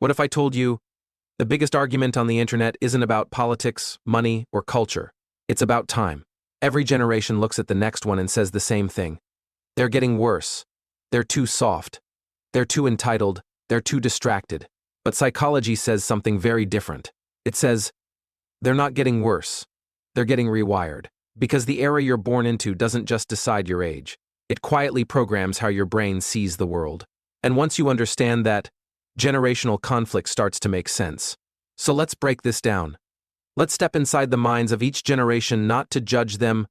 What if I told you the biggest argument on the internet isn't about politics, money, or culture? It's about time. Every generation looks at the next one and says the same thing. They're getting worse. They're too soft. They're too entitled. They're too distracted. But psychology says something very different. It says, they're not getting worse. They're getting rewired. Because the era you're born into doesn't just decide your age. It quietly programs how your brain sees the world. And once you understand that, generational conflict starts to make sense. So let's break this down. Let's step inside the minds of each generation not to judge them,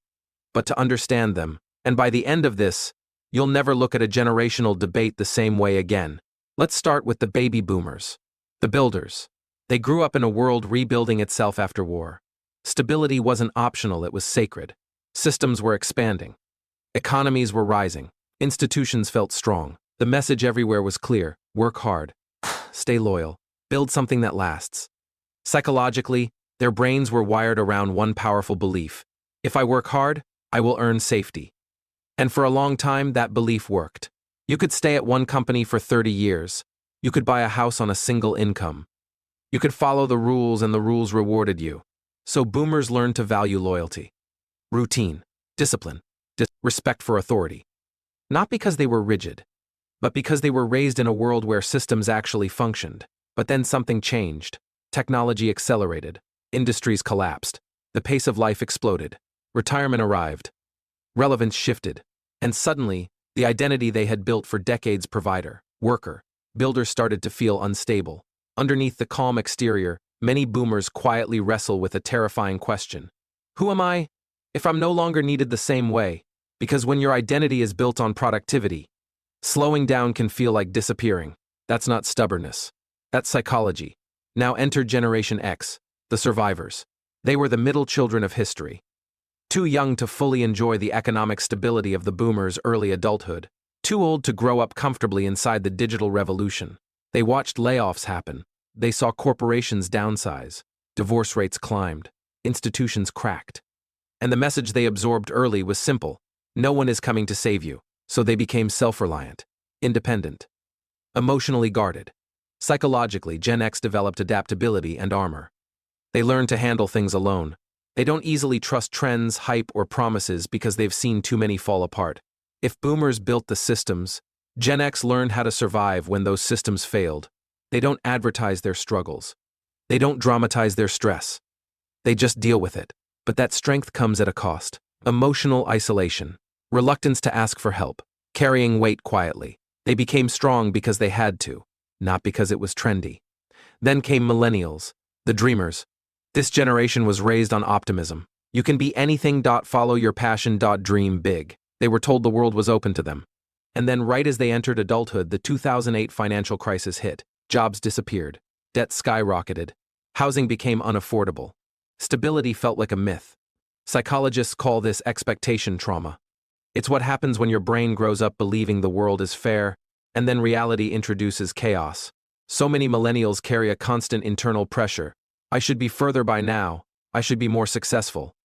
but to understand them. And by the end of this, you'll never look at a generational debate the same way again. Let's start with the baby boomers. The builders. They grew up in a world rebuilding itself after war. Stability wasn't optional, it was sacred. Systems were expanding. Economies were rising. Institutions felt strong. The message everywhere was clear: work hard, stay loyal, build something that lasts. Psychologically, their brains were wired around one powerful belief: if I work hard, I will earn safety. And for a long time, that belief worked. You could stay at one company for 30 years. You could buy a house on a single income. You could follow the rules and the rules rewarded you. So boomers learned to value loyalty, routine, discipline, respect for authority. Not because they were rigid, but because they were raised in a world where systems actually functioned. But then something changed. Technology accelerated. Industries collapsed. The pace of life exploded. Retirement arrived. Relevance shifted. And suddenly, the identity they had built for decades, provider, worker, builder, started to feel unstable. Underneath the calm exterior, many boomers quietly wrestle with a terrifying question. Who am I if I'm no longer needed the same way? Because when your identity is built on productivity, slowing down can feel like disappearing. That's not stubbornness. That's psychology. Now enter Generation X, the survivors. They were the middle children of history. Too young to fully enjoy the economic stability of the boomers' early adulthood. Too old to grow up comfortably inside the digital revolution. They watched layoffs happen. They saw corporations downsize. Divorce rates climbed. Institutions cracked. And the message they absorbed early was simple: no one is coming to save you. So they became self-reliant, independent, emotionally guarded. Psychologically, Gen X developed adaptability and armor. They learned to handle things alone. They don't easily trust trends, hype, or promises because they've seen too many fall apart. If boomers built the systems, Gen X learned how to survive when those systems failed. They don't advertise their struggles. They don't dramatize their stress. They just deal with it. But that strength comes at a cost. Emotional isolation. Reluctance to ask for help, carrying weight quietly. They became strong because they had to, not because it was trendy. Then came Millennials, the dreamers. This generation was raised on optimism. You can be anything. Follow your passion. Dream big. They were told the world was open to them. And then right as they entered adulthood, the 2008 financial crisis hit. Jobs disappeared. Debt skyrocketed. Housing became unaffordable. Stability felt like a myth. Psychologists call this expectation trauma. It's what happens when your brain grows up believing the world is fair, and then reality introduces chaos. So many millennials carry a constant internal pressure. I should be further by now. I should be more successful.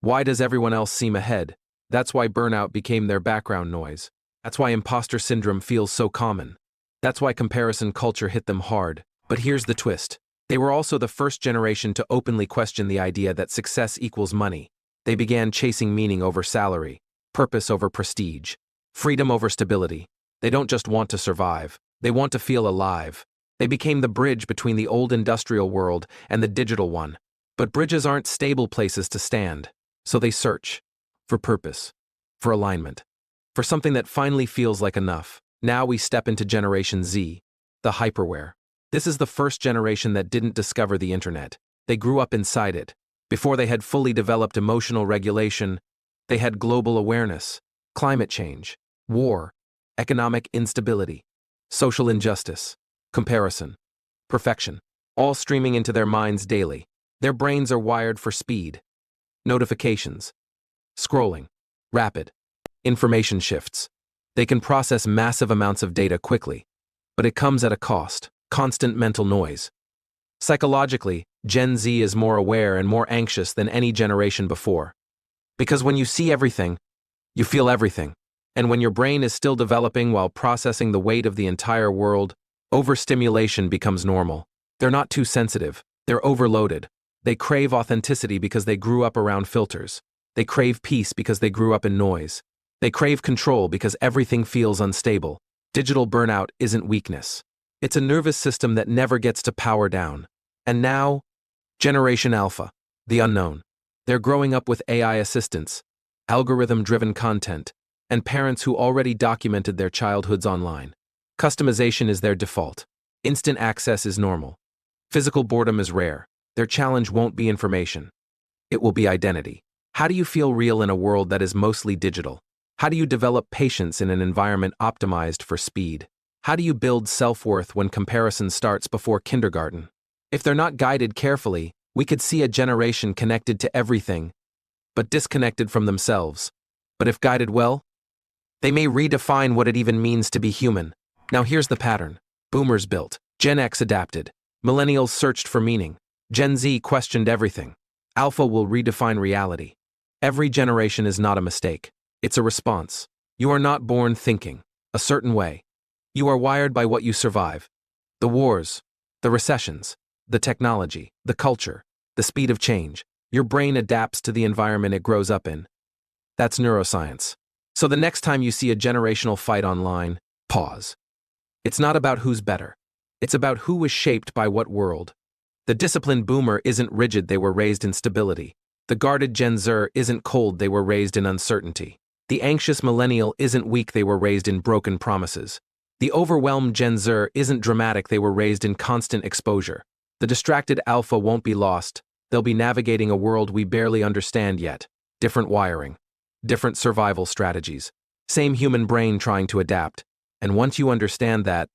Why does everyone else seem ahead? That's why burnout became their background noise. That's why imposter syndrome feels so common. That's why comparison culture hit them hard. But here's the twist. They were also the first generation to openly question the idea that success equals money. They began chasing meaning over salary, purpose over prestige, freedom over stability. They don't just want to survive. They want to feel alive. They became the bridge between the old industrial world and the digital one. But bridges aren't stable places to stand. So they search for purpose, for alignment, for something that finally feels like enough. Now we step into Generation Z, the hyperware. This is the first generation that didn't discover the internet. They grew up inside it. Before they had fully developed emotional regulation, they had global awareness, climate change, war, economic instability, social injustice, comparison, perfection, all streaming into their minds daily. Their brains are wired for speed, notifications, scrolling, rapid, information shifts. They can process massive amounts of data quickly, but it comes at a cost, constant mental noise. Psychologically, Gen Z is more aware and more anxious than any generation before. Because when you see everything, you feel everything. And when your brain is still developing while processing the weight of the entire world, Overstimulation becomes normal. They're not too sensitive. They're overloaded. They crave authenticity because they grew up around filters. They crave peace because they grew up in noise. They crave control because everything feels unstable. Digital burnout isn't weakness. It's a nervous system that never gets to power down. And now, Generation Alpha, the unknown. They're growing up with AI assistants, algorithm-driven content, and parents who already documented their childhoods online. Customization is their default. Instant access is normal. Physical boredom is rare. Their challenge won't be information. It will be identity. How do you feel real in a world that is mostly digital? How do you develop patience in an environment optimized for speed? How do you build self-worth when comparison starts before kindergarten? If they're not guided carefully, we could see a generation connected to everything, but disconnected from themselves. But if guided well, they may redefine what it even means to be human. Now here's the pattern. Boomers built. Gen X adapted. Millennials searched for meaning. Gen Z questioned everything. Alpha will redefine reality. Every generation is not a mistake. It's a response. You are not born thinking a certain way. You are wired by what you survive. The wars, the recessions, the technology, the culture, the speed of change. Your brain adapts to the environment it grows up in. That's neuroscience. So the next time you see a generational fight online, pause. It's not about who's better. It's about who was shaped by what world. The disciplined boomer isn't rigid, they were raised in stability. The guarded Gen Zer isn't cold, they were raised in uncertainty. The anxious millennial isn't weak, they were raised in broken promises. The overwhelmed Gen Zer isn't dramatic, they were raised in constant exposure. The distracted alpha won't be lost, they'll be navigating a world we barely understand yet. Different wiring, different survival strategies, same human brain trying to adapt. And once you understand that,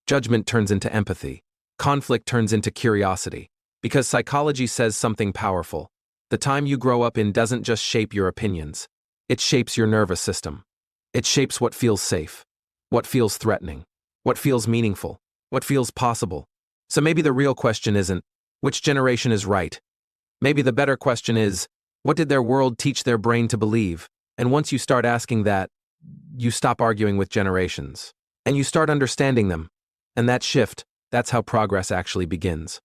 judgment turns into empathy, conflict turns into curiosity, because psychology says something powerful. The time you grow up in doesn't just shape your opinions, it shapes your nervous system. It shapes what feels safe, what feels threatening, what feels meaningful, what feels possible. So maybe the real question isn't, which generation is right? Maybe the better question is, what did their world teach their brain to believe? And once you start asking that, you stop arguing with generations. And you start understanding them. And that shift, that's how progress actually begins.